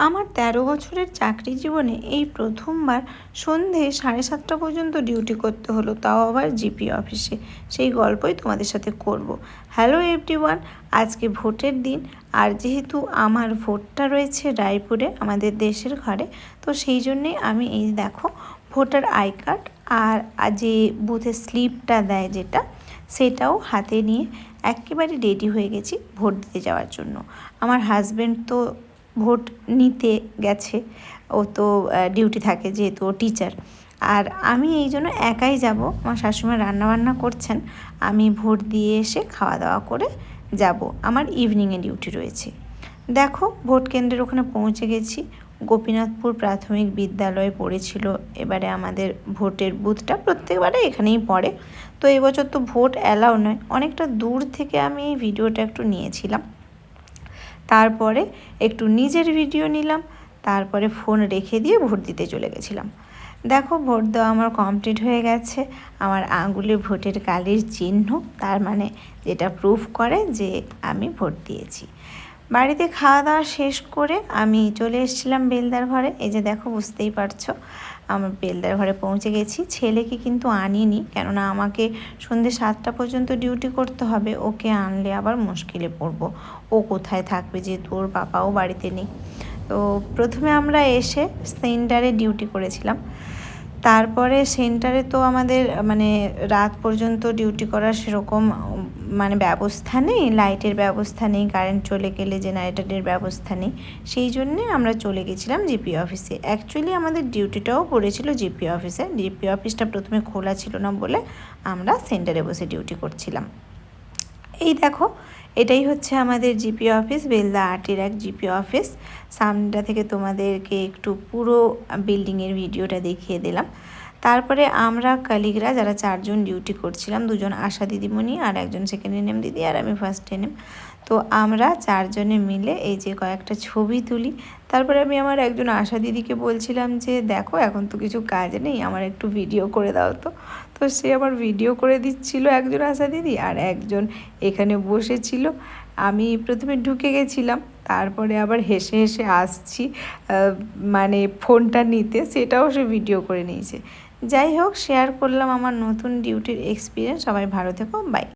আমার 13 বছরের চাকরি জীবনে এই প্রথমবার সন্ধে 7:30 পর্যন্ত ডিউটি করতে হলো, তাও আবার জিপি অফিসে। সেই গল্পই তোমাদের সাথে করব। হ্যালো এভরিওয়ান, আজকে ভোটের দিন, আর যেহেতু আমার ভোটটা রয়েছে রায়পুরে, আমাদের দেশের ঘরে, তো সেই জন্যেই আমি এই দেখো ভোটার আই কার্ড আর যে বুথের স্লিপটা দেয় যেটা, সেটাও হাতে নিয়ে একেবারে রেডি হয়ে গেছি ভোট দিতে যাওয়ার জন্য। আমার হাজব্যান্ড তো ভোট নিতে গেছে, ও তো ডিউটি থাকে যেহেতু ও টিচার, আর আমি এই জন্য একাই যাব। আমার শাশুড়ি রান্নাবান্না করছেন, আমি ভোট দিয়ে এসে খাওয়া দাওয়া করে যাব। আমার ইভিনিংয়ে ডিউটি রয়েছে। দেখো ভোট কেন্দ্রের ওখানে পৌঁছে গেছি। গোপীনাথপুর প্রাথমিক বিদ্যালয়ে পড়েছিল এবারে আমাদের ভোটের বুথটা, প্রত্যেকবারে এখানেই পড়ে। তো এবছর তো ভোট অ্যালাউ নয়, অনেকটা দূর থেকে আমি এই ভিডিওটা একটু নিয়েছিলাম। তারপরে একটু নিজের ভিডিও নিলাম, তারপরে ফোন রেখে দিয়ে ভোট দিতে চলে গেছিলাম। দেখো ভোট দেওয়া আমার কমপ্লিট হয়ে গেছে। আমার আঙুলে ভোটের কালির চিহ্ন, তার মানে যেটা প্রুফ করে যে আমি ভোট দিয়েছি। বাড়িতে খাওয়া দাওয়া শেষ করে আমি চলে এসেছিলাম বেলদার ঘরে। এই যে দেখো, বুঝতেই পারছো আমার বেলদার ঘরে পৌঁছে গেছি। ছেলেকে কিন্তু আনিনি, কেননা আমাকে সন্ধ্যে 7টা পর্যন্ত ডিউটি করতে হবে। ওকে আনলে আবার মুশকিলে পড়বো, ও কোথায় থাকবে যেহেতু ওর বাবাও বাড়িতে নেই। তো প্রথমে আমরা এসে সেন্টারে ডিউটি করেছিলাম। তারপরে সেন্টারে তো আমাদের রাত পর্যন্ত ডিউটি করার সেরকম ব্যবস্থা নেই, লাইটের ব্যবস্থা নেই, কারেন্ট চলে গেলে জেনারেটরের ব্যবস্থা নেই। সেই জন্যে আমরা চলে গেছিলাম জিপি অফিসে। অ্যাকচুয়ালি আমাদের ডিউটিটাও পড়েছিল জিপি অফিসে। জিপি অফিসটা প্রথমে খোলা ছিল না বলে আমরা সেন্টারে বসে ডিউটি করছিলাম। এই দেখো, এটাই হচ্ছে আমাদের জিপি অফিস, বেলদা আটের এক জিপি অফিস। সামনেটা থেকে তোমাদেরকে একটু পুরো বিল্ডিংয়ের ভিডিওটা দেখিয়ে দিলাম। তারপরে আমরা কালিগরা যারা 4জন ডিউটি করছিলাম, 2জন আশা দিদিমণি আর একজন সেকেন্ড এনএম দিদি আর আমি ফার্স্ট এনএম, তো আমরা 4জনে মিলে এই যে কয়েকটা ছবি তুলি। তারপরে আমি আমার একজন আশা দিদিকে বলছিলাম যে দেখো এখন তো কিছু কাজ নেই, আমার একটু ভিডিও করে দাও। তো তো সে আমার ভিডিও করে দিচ্ছিল একজন আশা দিদি, আর একজন এখানে বসেছিল। আমি প্রথমে ঢুকে গেছিলাম, তারপরে আবার হেসে হেসে আসছি ফোনটা নিতে, সেটাও সে ভিডিও করে নিয়েছে। যাই হোক, শেয়ার করলাম আমার নতুন ডিউটির এক্সপিরিয়েন্স। সবাই ভালো থেকো, বাই।